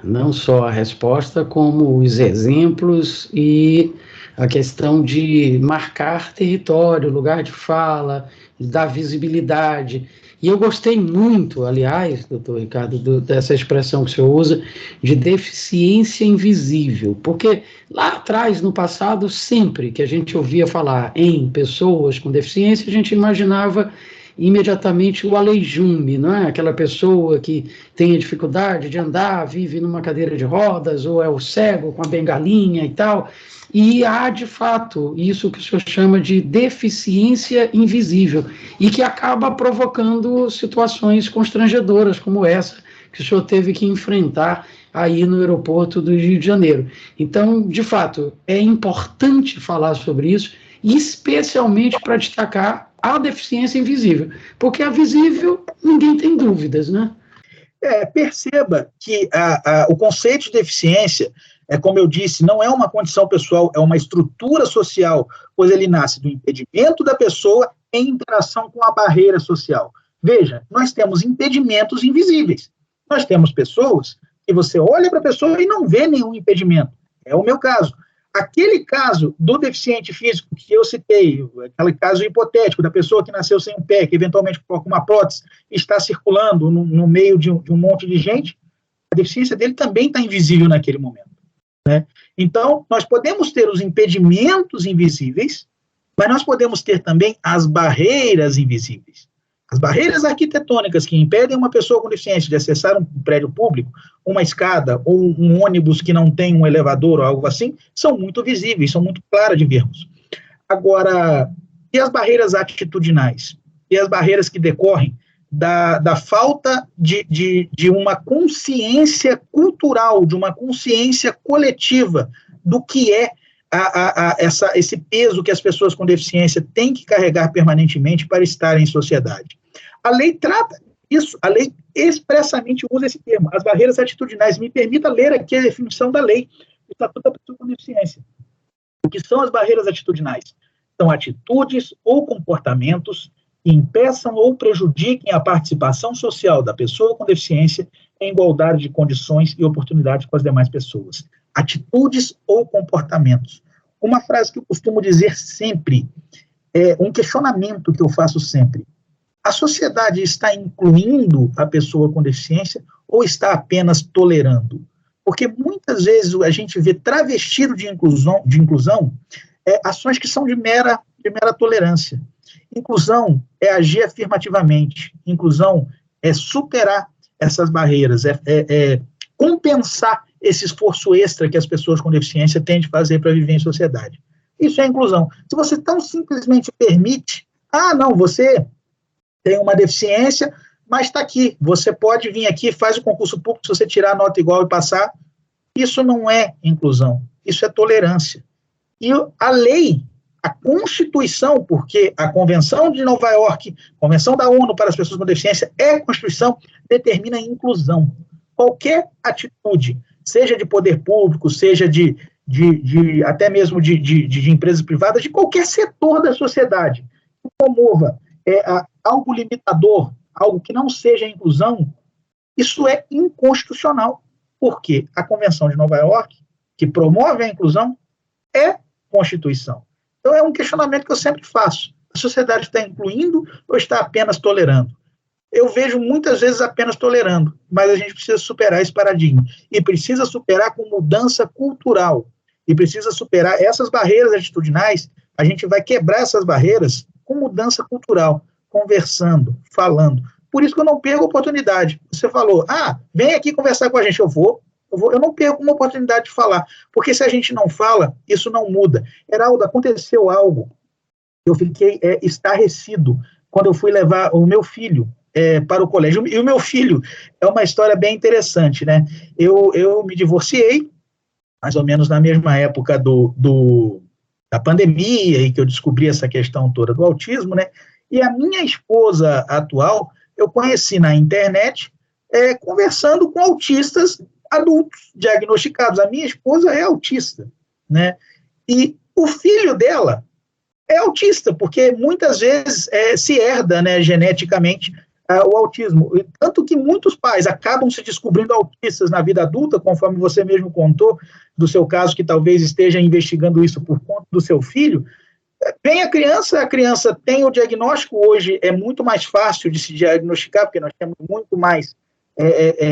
Speaker 3: Não só a resposta, como os exemplos e a questão de marcar território, lugar de fala, dar visibilidade. E eu gostei muito, aliás, doutor Ricardo, dessa expressão que o senhor usa, de deficiência invisível, porque lá atrás, no passado, sempre que a gente ouvia falar em pessoas com deficiência, a gente imaginava imediatamente o aleijume, não é? Aquela pessoa que tem a dificuldade de andar, vive numa cadeira de rodas, ou é o cego com a bengalinha e tal. E há, de fato, isso que o senhor chama de deficiência invisível, e que acaba provocando situações constrangedoras como essa que o senhor teve que enfrentar aí no aeroporto do Rio de Janeiro. Então, de fato, é importante falar sobre isso, especialmente para destacar a deficiência invisível, porque a visível ninguém tem dúvidas, né?
Speaker 4: Perceba que o conceito de deficiência, como eu disse, não é uma condição pessoal, é uma estrutura social, pois ele nasce do impedimento da pessoa em interação com a barreira social. Veja, nós temos impedimentos invisíveis. Nós temos pessoas que você olha para a pessoa e não vê nenhum impedimento. É o meu caso. Aquele caso do deficiente físico que eu citei, aquele caso hipotético da pessoa que nasceu sem um pé, que eventualmente coloca uma prótese e está circulando no meio de um monte de gente, a deficiência dele também está invisível naquele momento, né? Então, nós podemos ter os impedimentos invisíveis, mas nós podemos ter também as barreiras invisíveis. As barreiras arquitetônicas que impedem uma pessoa com deficiência de acessar um prédio público, uma escada ou um ônibus que não tem um elevador ou algo assim, são muito visíveis, são muito claras de vermos. Agora, e as barreiras atitudinais? E as barreiras que decorrem da falta de uma consciência cultural, de uma consciência coletiva do que é esse peso que as pessoas com deficiência têm que carregar permanentemente para estarem em sociedade. A lei trata isso, a lei expressamente usa esse termo, as barreiras atitudinais. Me permita ler aqui a definição da lei do Estatuto da Pessoa com Deficiência. O que são as barreiras atitudinais? São atitudes ou comportamentos que impeçam ou prejudiquem a participação social da pessoa com deficiência em igualdade de condições e oportunidades com as demais pessoas. Atitudes ou comportamentos. Uma frase que eu costumo dizer sempre, um questionamento que eu faço sempre: a sociedade está incluindo a pessoa com deficiência ou está apenas tolerando? Porque muitas vezes a gente vê travestido de inclusão ações que são de mera Primeiro, a tolerância. Inclusão é agir afirmativamente. Inclusão é superar essas barreiras, é compensar esse esforço extra que as pessoas com deficiência têm de fazer para viver em sociedade. Isso é inclusão. Se você tão simplesmente permite, não, você tem uma deficiência, mas está aqui, você pode vir aqui, faz o concurso público, se você tirar a nota igual e passar, isso não é inclusão, isso é tolerância. E a lei, a Constituição, porque a Convenção de Nova York, Convenção da ONU para as Pessoas com Deficiência, é a Constituição, determina a inclusão. Qualquer atitude, seja de poder público, seja até mesmo de empresas privadas, de qualquer setor da sociedade, que promova algo limitador, algo que não seja inclusão, isso é inconstitucional, porque a Convenção de Nova York, que promove a inclusão, é Constituição. Então é um questionamento que eu sempre faço. A sociedade está incluindo ou está apenas tolerando? Eu vejo muitas vezes apenas tolerando, mas a gente precisa superar esse paradigma. E precisa superar com mudança cultural. E precisa superar essas barreiras atitudinais. A gente vai quebrar essas barreiras com mudança cultural, conversando, falando. Por isso que eu não perco a oportunidade. Você falou, vem aqui conversar com a gente. Eu não perco uma oportunidade de falar. Porque se a gente não fala, isso não muda. Heraldo, aconteceu algo. Eu fiquei estarrecido quando eu fui levar o meu filho para o colégio. E o meu filho é uma história bem interessante, né? Eu me divorciei, mais ou menos na mesma época da pandemia, e que eu descobri essa questão toda do autismo, né? E a minha esposa atual, eu conheci na internet, conversando com autistas adultos diagnosticados. A minha esposa é autista, né? E o filho dela é autista, porque muitas vezes se herda, né, geneticamente o autismo. Tanto que muitos pais acabam se descobrindo autistas na vida adulta, conforme você mesmo contou, do seu caso, que talvez esteja investigando isso por conta do seu filho. Vem a criança tem o diagnóstico, hoje é muito mais fácil de se diagnosticar, porque nós temos muito mais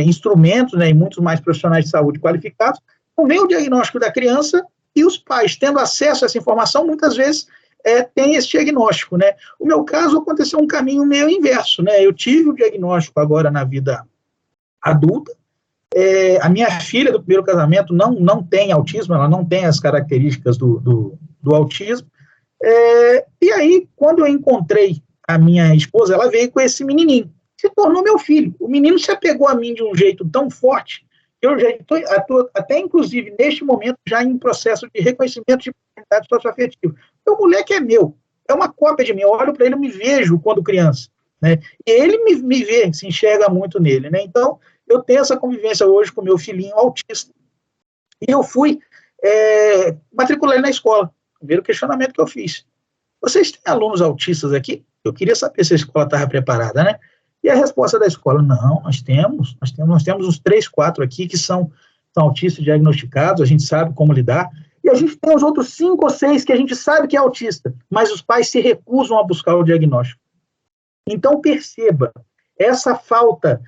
Speaker 4: instrumentos, né, e muitos mais profissionais de saúde qualificados. Então vem o diagnóstico da criança e os pais, tendo acesso a essa informação, muitas vezes tem esse diagnóstico, né? O meu caso aconteceu um caminho meio inverso, né? Eu tive o diagnóstico agora na vida adulta. A minha filha do primeiro casamento não tem autismo, ela não tem as características do autismo. E aí, quando eu encontrei a minha esposa, ela veio com esse menininho, se tornou meu filho. O menino se apegou a mim de um jeito tão forte, que eu já estou, até inclusive neste momento, já em processo de reconhecimento de paternidade socioafetiva. O moleque é meu, é uma cópia de mim. Eu olho para ele, eu me vejo quando criança, né? E ele me vê, se enxerga muito nele, né? Então, eu tenho essa convivência hoje com meu filhinho autista. E eu fui matricular ele na escola. Primeiro questionamento que eu fiz. Vocês têm alunos autistas aqui? Eu queria saber se a escola estava preparada, né? E a resposta da escola, não, nós temos uns 3, 4 aqui que são autistas diagnosticados, a gente sabe como lidar, e a gente tem os outros 5 ou 6 que a gente sabe que é autista, mas os pais se recusam a buscar o diagnóstico. Então, perceba, essa falta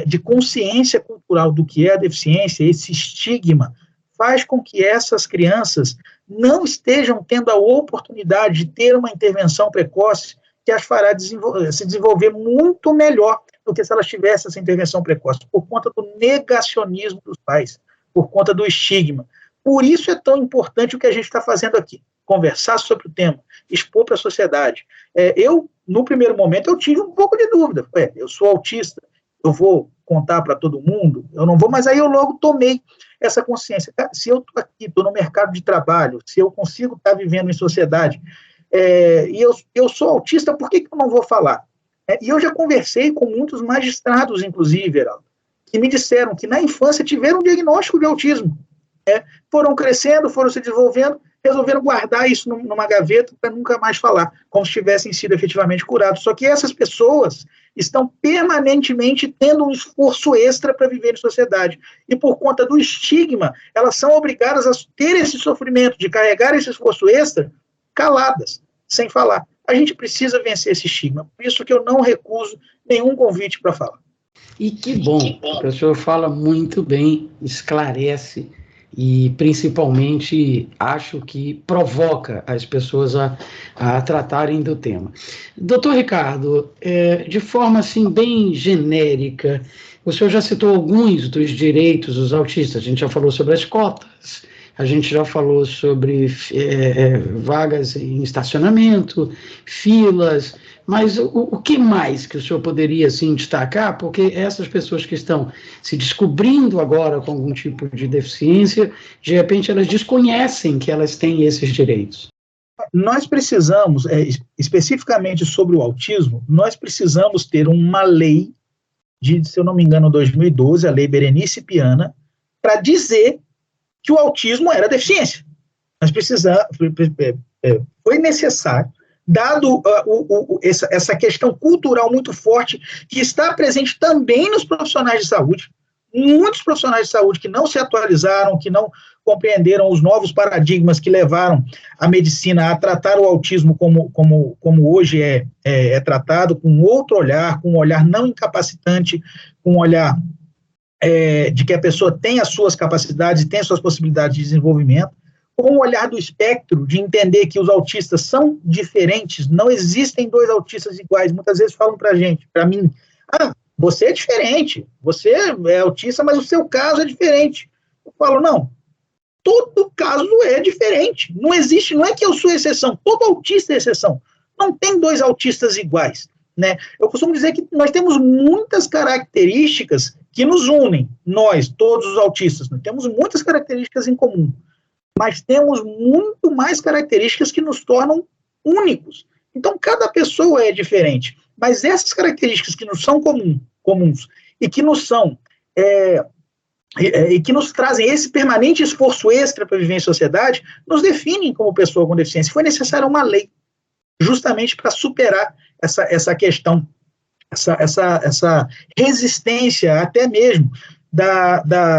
Speaker 4: de consciência cultural do que é a deficiência, esse estigma, faz com que essas crianças não estejam tendo a oportunidade de ter uma intervenção precoce que as fará se desenvolver muito melhor do que se elas tivessem essa intervenção precoce, por conta do negacionismo dos pais, por conta do estigma. Por isso é tão importante o que a gente está fazendo aqui, conversar sobre o tema, expor para a sociedade. No primeiro momento, eu tive um pouco de dúvida. Eu sou autista, eu vou contar para todo mundo? Eu não vou, mas aí eu logo tomei essa consciência. Se eu estou aqui, estou no mercado de trabalho, se eu consigo estar vivendo em sociedade, e eu sou autista, por que eu não vou falar? E eu já conversei com muitos magistrados, inclusive, Heraldo, que me disseram que na infância tiveram um diagnóstico de autismo. Foram crescendo, foram se desenvolvendo, resolveram guardar isso numa gaveta para nunca mais falar, como se tivessem sido efetivamente curados. Só que essas pessoas estão permanentemente tendo um esforço extra para viver em sociedade. E por conta do estigma, elas são obrigadas a ter esse sofrimento, de carregar esse esforço extra, caladas, sem falar. A gente precisa vencer esse estigma. Por isso que eu não recuso nenhum convite para falar.
Speaker 3: E que bom, o professor fala muito bem, esclarece. e principalmente acho que provoca as pessoas a tratarem do tema. Doutor Ricardo, de forma assim bem genérica, o senhor já citou alguns dos direitos dos autistas, a gente já falou sobre as cotas, a gente já falou sobre vagas em estacionamento, filas, mas o que mais que o senhor poderia assim, destacar? Porque essas pessoas que estão se descobrindo agora com algum tipo de deficiência, de repente elas desconhecem que elas têm esses direitos.
Speaker 4: Nós precisamos, especificamente sobre o autismo, nós precisamos ter uma lei se eu não me engano, 2012, a Lei Berenice Piana, para dizer que o autismo era deficiência. Nós precisamos, foi necessário, dado essa questão cultural muito forte, que está presente também nos profissionais de saúde, muitos profissionais de saúde que não se atualizaram, que não compreenderam os novos paradigmas que levaram a medicina a tratar o autismo como hoje é tratado, com outro olhar, com um olhar não incapacitante, com um olhar de que a pessoa tem as suas capacidades e tem as suas possibilidades de desenvolvimento, com o olhar do espectro, de entender que os autistas são diferentes, não existem dois autistas iguais. Muitas vezes falam para mim, você é diferente, você é autista, mas o seu caso é diferente. Eu falo, não, todo caso é diferente, não existe, não é que eu sou exceção, todo autista é exceção, não tem dois autistas iguais, né? Eu costumo dizer que nós temos muitas características que nos unem, nós, todos os autistas, nós temos muitas características em comum, mas temos muito mais características que nos tornam únicos. Então, cada pessoa é diferente, mas essas características que nos são comuns e que nos são e que nos trazem esse permanente esforço extra para viver em sociedade, nos definem como pessoa com deficiência. Foi necessária uma lei, justamente para superar essa questão, essa resistência até mesmo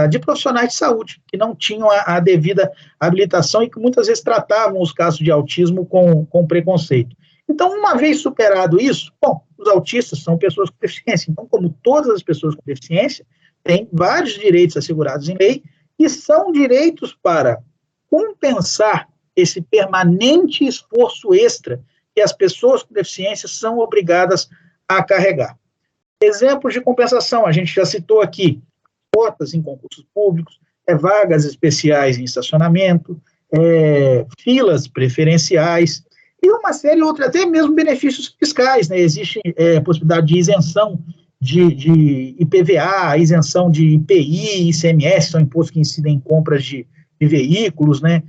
Speaker 4: de profissionais de saúde, que não tinham a devida habilitação e que muitas vezes tratavam os casos de autismo com preconceito. Então, uma vez superado isso, os autistas são pessoas com deficiência, então, como todas as pessoas com deficiência, têm vários direitos assegurados em lei, e são direitos para compensar esse permanente esforço extra que as pessoas com deficiência são obrigadas a carregar. Exemplos de compensação, a gente já citou aqui, cotas em concursos públicos, vagas especiais em estacionamento, filas preferenciais, e uma série outra, até mesmo benefícios fiscais, né? Existe possibilidade de isenção de IPVA, isenção de IPI, ICMS, são impostos que incidem em compras de veículos, né?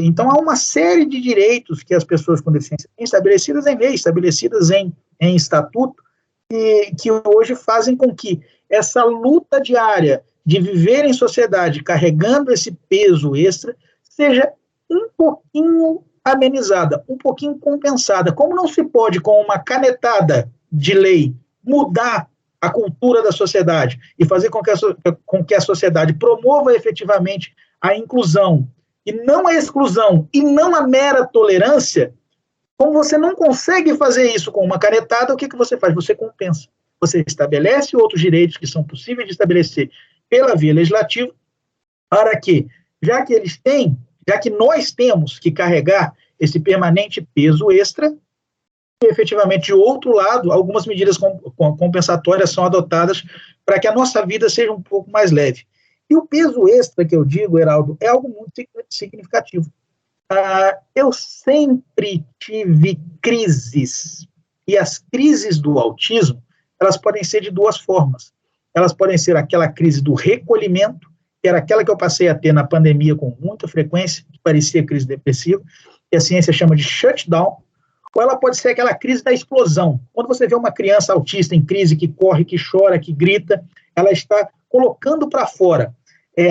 Speaker 4: Então, há uma série de direitos que as pessoas com deficiência têm estabelecidas em lei, estabelecidas em estatuto, e que hoje fazem com que essa luta diária de viver em sociedade carregando esse peso extra seja um pouquinho amenizada, um pouquinho compensada. Como não se pode, com uma canetada de lei, mudar a cultura da sociedade e fazer com que a sociedade promova efetivamente a inclusão, e não a exclusão, e não a mera tolerância, como você não consegue fazer isso com uma canetada, o que você faz? Você compensa. Você estabelece outros direitos que são possíveis de estabelecer pela via legislativa, para que, já que nós temos que carregar esse permanente peso extra, e efetivamente, de outro lado, algumas medidas compensatórias são adotadas para que a nossa vida seja um pouco mais leve. E o peso extra que eu digo, Heraldo, é algo muito significativo. Eu sempre tive crises, e as crises do autismo, elas podem ser de duas formas. Elas podem ser aquela crise do recolhimento, que era aquela que eu passei a ter na pandemia com muita frequência, que parecia crise depressiva, que a ciência chama de shutdown, ou ela pode ser aquela crise da explosão. Quando você vê uma criança autista em crise, que corre, que chora, que grita, ela está colocando para fora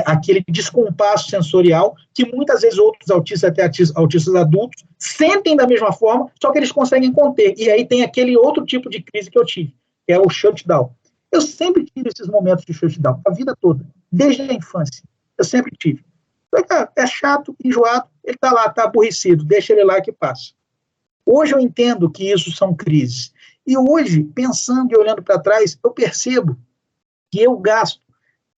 Speaker 4: aquele descompasso sensorial que muitas vezes outros autistas, até autistas adultos, sentem da mesma forma, só que eles conseguem conter. E aí tem aquele outro tipo de crise que eu tive, que é o shutdown. Eu sempre tive esses momentos de shutdown, a vida toda, desde a infância. Eu sempre tive. É chato, enjoado, ele está lá, está aborrecido, deixa ele lá que passa. Hoje eu entendo que isso são crises. E hoje, pensando e olhando para trás, eu percebo que eu gasto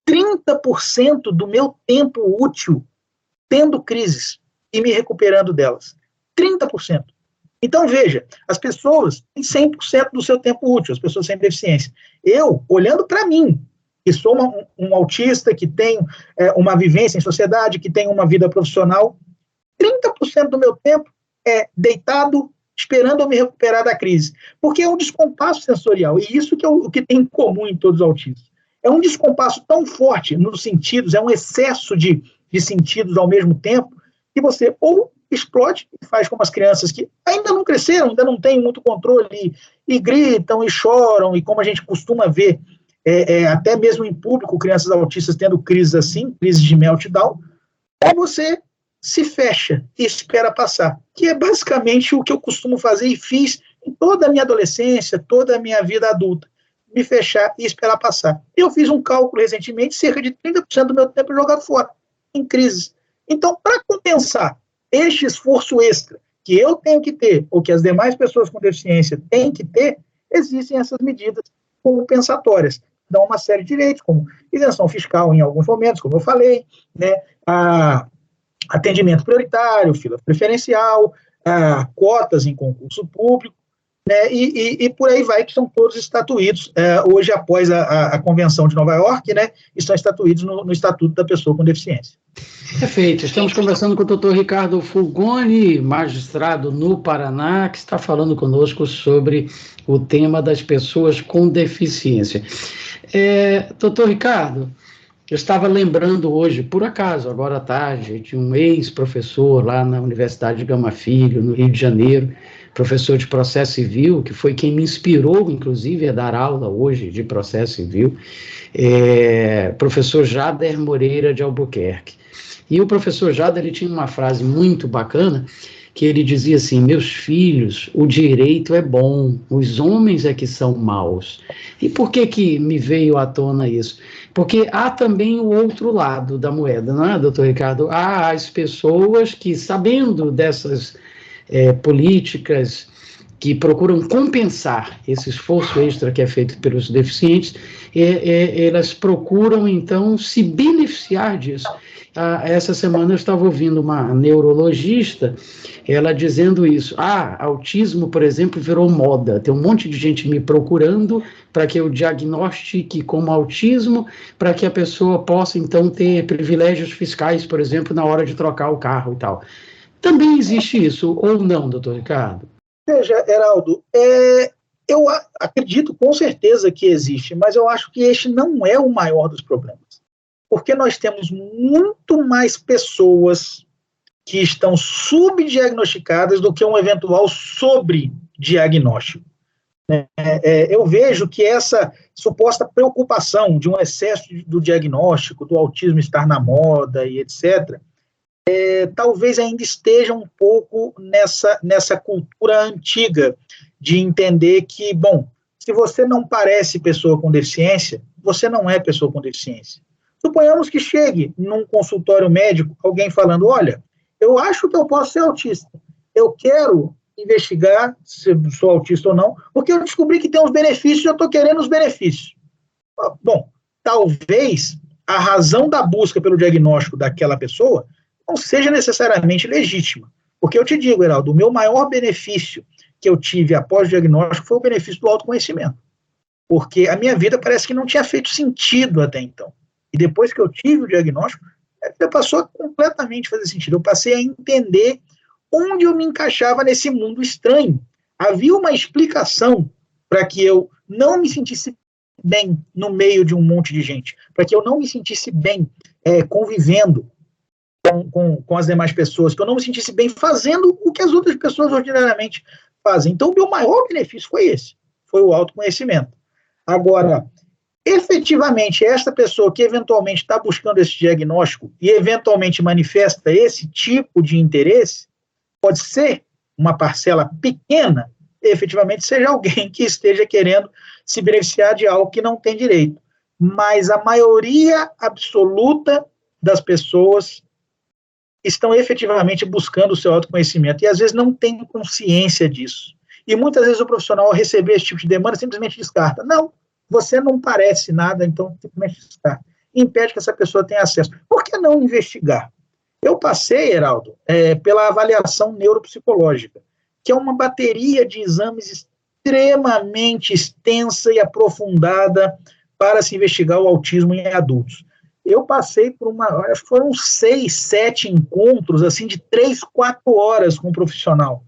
Speaker 4: 30% do meu tempo útil tendo crises e me recuperando delas. 30%. Então, veja, as pessoas têm 100% do seu tempo útil, as pessoas sem deficiência. Eu, olhando para mim, que sou um autista, que tenho uma vivência em sociedade, que tenho uma vida profissional, 30% do meu tempo é deitado, esperando eu me recuperar da crise. Porque é um descompasso sensorial, e isso que é o que tem em comum em todos os autistas. É um descompasso tão forte nos sentidos, é um excesso de sentidos ao mesmo tempo, que você ou explode e faz como as crianças que ainda não cresceram, ainda não têm muito controle, e gritam e choram, e como a gente costuma ver, até mesmo em público, crianças autistas tendo crises assim, crises de meltdown, ou você se fecha e espera passar, que é basicamente o que eu costumo fazer e fiz em toda a minha adolescência, toda a minha vida adulta, me fechar e esperar passar. Eu fiz um cálculo recentemente, cerca de 30% do meu tempo jogado fora, em crises. Então, para compensar este esforço extra que eu tenho que ter, ou que as demais pessoas com deficiência têm que ter, existem essas medidas compensatórias. Dão uma série de direitos, como isenção fiscal em alguns momentos, como eu falei, né, atendimento prioritário, fila preferencial, cotas em concurso público, né, e por aí vai, que são todos estatuídos, hoje após a Convenção de Nova York, né, estão estatuídos no Estatuto da Pessoa com Deficiência.
Speaker 3: Perfeito, estamos conversando com o Dr. Ricardo Fulgoni, magistrado no Paraná, que está falando conosco sobre o tema das pessoas com deficiência. Dr. Ricardo, eu estava lembrando hoje, por acaso, agora à tarde, de um ex-professor lá na Universidade de Gama Filho, no Rio de Janeiro, professor de processo civil, que foi quem me inspirou, inclusive, a dar aula hoje de processo civil, professor Jader Moreira de Albuquerque. E o professor Jader, ele tinha uma frase muito bacana, que ele dizia assim: meus filhos, o direito é bom, os homens é que são maus. E por que me veio à tona isso? Porque há também o outro lado da moeda, não é, doutor Ricardo? Há as pessoas que, sabendo dessas políticas que procuram compensar esse esforço extra que é feito pelos deficientes, elas procuram, então, se beneficiar disso. Essa semana eu estava ouvindo uma neurologista, ela dizendo isso: autismo, por exemplo, virou moda, tem um monte de gente me procurando para que eu diagnostique como autismo, para que a pessoa possa, então, ter privilégios fiscais, por exemplo, na hora de trocar o carro e tal. Também existe isso, ou não, doutor Ricardo?
Speaker 4: Veja, Heraldo, eu acredito com certeza que existe, mas eu acho que este não é o maior dos problemas. Porque nós temos muito mais pessoas que estão subdiagnosticadas do que um eventual sobrediagnóstico. Eu vejo que essa suposta preocupação de um excesso do diagnóstico, do autismo estar na moda e etc., talvez ainda esteja um pouco nessa cultura antiga de entender que, bom, se você não parece pessoa com deficiência, você não é pessoa com deficiência. Suponhamos que chegue num consultório médico alguém falando: olha, eu acho que eu posso ser autista, eu quero investigar se eu sou autista ou não, porque eu descobri que tem uns benefícios e eu estou querendo os benefícios. Bom, talvez a razão da busca pelo diagnóstico daquela pessoa não seja necessariamente legítima, porque eu te digo, Heraldo, o meu maior benefício que eu tive após o diagnóstico foi o benefício do autoconhecimento, porque a minha vida parece que não tinha feito sentido até então. E depois que eu tive o diagnóstico, passou a completamente fazer sentido. Eu passei a entender onde eu me encaixava nesse mundo estranho. Havia uma explicação para que eu não me sentisse bem no meio de um monte de gente, para que eu não me sentisse bem convivendo com as demais pessoas, que eu não me sentisse bem fazendo o que as outras pessoas ordinariamente fazem. Então, o meu maior benefício foi esse, foi o autoconhecimento. Agora, efetivamente, esta pessoa que eventualmente está buscando esse diagnóstico e eventualmente manifesta esse tipo de interesse, pode ser uma parcela pequena, efetivamente seja alguém que esteja querendo se beneficiar de algo que não tem direito. Mas a maioria absoluta das pessoas estão efetivamente buscando o seu autoconhecimento e às vezes não tem consciência disso. E muitas vezes o profissional, ao receber esse tipo de demanda, simplesmente descarta. Não, você não parece nada, então simplesmente descarta. impede que essa pessoa tenha acesso. Por que não investigar? Eu passei, Heraldo, pela avaliação neuropsicológica, que é uma bateria de exames extremamente extensa e aprofundada para se investigar o autismo em adultos. Eu passei por acho que foram 6, 7 encontros, assim, de 3, 4 horas com um profissional.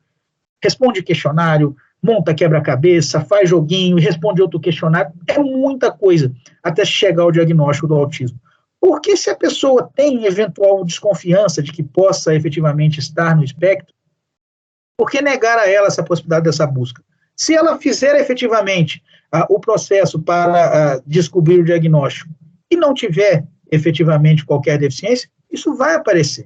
Speaker 4: Responde questionário, monta quebra-cabeça, faz joguinho, responde outro questionário, é muita coisa até chegar ao diagnóstico do autismo. Porque se a pessoa tem eventual desconfiança de que possa efetivamente estar no espectro, por que negar a ela essa possibilidade dessa busca? Se ela fizer efetivamente o processo para descobrir o diagnóstico e não tiver efetivamente qualquer deficiência, isso vai aparecer.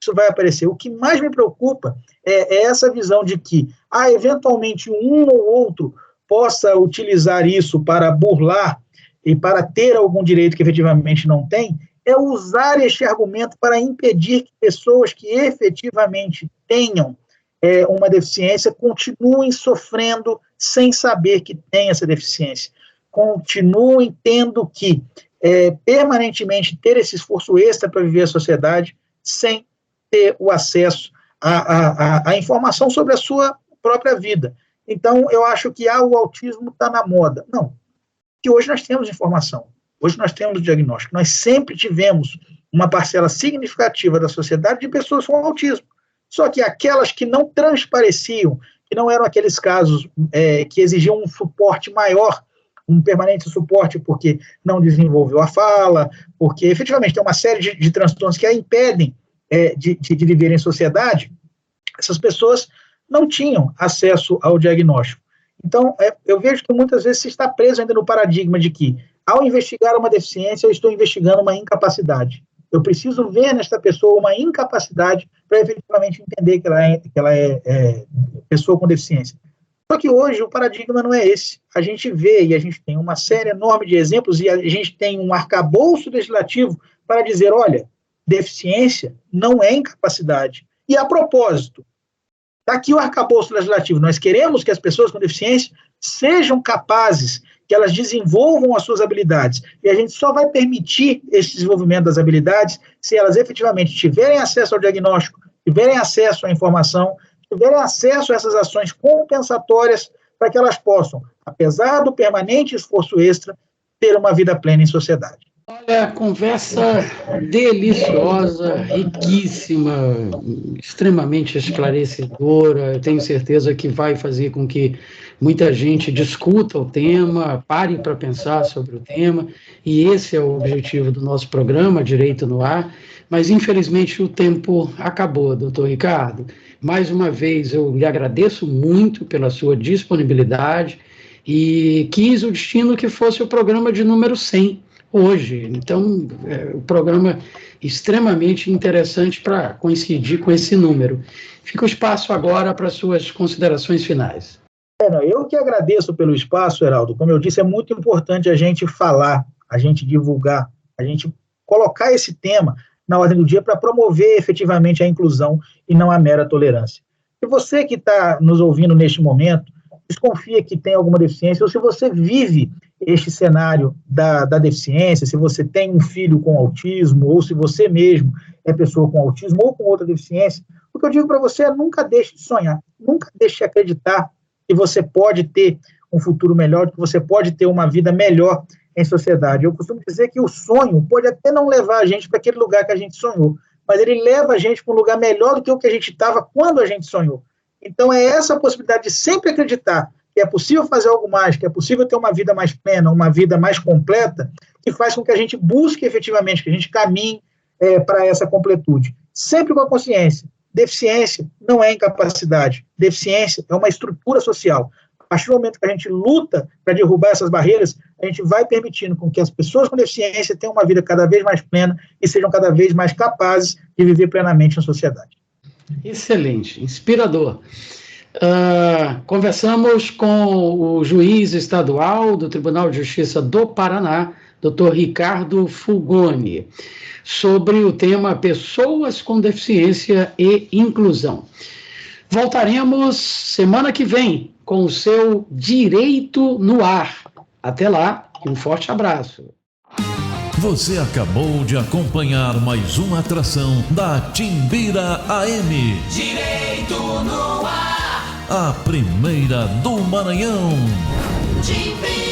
Speaker 4: Isso vai aparecer. O que mais me preocupa é essa visão de que, eventualmente, um ou outro possa utilizar isso para burlar e para ter algum direito que efetivamente não tem, é usar este argumento para impedir que pessoas que efetivamente tenham uma deficiência continuem sofrendo sem saber que tem essa deficiência. Continuem tendo que permanentemente ter esse esforço extra para viver a sociedade sem ter o acesso à informação sobre a sua própria vida. Então, eu acho que o autismo está na moda. Não, que hoje nós temos informação, hoje nós temos o diagnóstico. Nós sempre tivemos uma parcela significativa da sociedade de pessoas com autismo. Só que aquelas que não transpareciam, que não eram aqueles casos que exigiam um suporte maior, um permanente suporte porque não desenvolveu a fala, porque efetivamente tem uma série de transtornos que a impedem de viver em sociedade, essas pessoas não tinham acesso ao diagnóstico. Então, eu vejo que muitas vezes se está preso ainda no paradigma de que, ao investigar uma deficiência, eu estou investigando uma incapacidade. Eu preciso ver nesta pessoa uma incapacidade para efetivamente entender que ela é pessoa com deficiência. Só que hoje o paradigma não é esse. A gente vê e a gente tem uma série enorme de exemplos e a gente tem um arcabouço legislativo para dizer, olha, deficiência não é incapacidade. E a propósito, está aqui o arcabouço legislativo. Nós queremos que as pessoas com deficiência sejam capazes, que elas desenvolvam as suas habilidades. E a gente só vai permitir esse desenvolvimento das habilidades se elas efetivamente tiverem acesso ao diagnóstico, tiverem acesso à informação, tiverem acesso a essas ações compensatórias para que elas possam, apesar do permanente esforço extra, ter uma vida plena em sociedade.
Speaker 3: Olha, conversa deliciosa, riquíssima, extremamente esclarecedora. Eu tenho certeza que vai fazer com que muita gente discuta o tema, pare para pensar sobre o tema, e esse é o objetivo do nosso programa, Direito no Ar. Mas, infelizmente, o tempo acabou, doutor Ricardo. Mais uma vez, eu lhe agradeço muito pela sua disponibilidade e quis o destino que fosse o programa de número 100. Hoje. Então, o programa extremamente interessante para coincidir com esse número. Fica o espaço agora para suas considerações finais.
Speaker 4: Eu que agradeço pelo espaço, Heraldo. Como eu disse, é muito importante a gente falar, a gente divulgar, a gente colocar esse tema na ordem do dia para promover efetivamente a inclusão e não a mera tolerância. Se você que está nos ouvindo neste momento desconfia que tem alguma deficiência, ou se você vive este cenário da deficiência, se você tem um filho com autismo, ou se você mesmo é pessoa com autismo ou com outra deficiência, o que eu digo para você é nunca deixe de sonhar, nunca deixe de acreditar que você pode ter um futuro melhor, que você pode ter uma vida melhor em sociedade. Eu costumo dizer que o sonho pode até não levar a gente para aquele lugar que a gente sonhou, mas ele leva a gente para um lugar melhor do que o que a gente estava quando a gente sonhou. Então, é essa possibilidade de sempre acreditar que é possível fazer algo mais, que é possível ter uma vida mais plena, uma vida mais completa, que faz com que a gente busque efetivamente, que a gente caminhe para essa completude. Sempre com a consciência. Deficiência não é incapacidade. Deficiência é uma estrutura social. A partir do momento que a gente luta para derrubar essas barreiras, a gente vai permitindo com que as pessoas com deficiência tenham uma vida cada vez mais plena e sejam cada vez mais capazes de viver plenamente na sociedade.
Speaker 3: Excelente, inspirador. Conversamos com o juiz estadual do Tribunal de Justiça do Paraná, Dr. Ricardo Fulgoni, sobre o tema Pessoas com Deficiência e Inclusão. Voltaremos semana que vem com o seu Direito no Ar. Até lá, um forte abraço.
Speaker 1: Você acabou de acompanhar mais uma atração da Timbira AM.
Speaker 2: Direito no ar.
Speaker 1: A primeira do Maranhão.
Speaker 2: Timbira.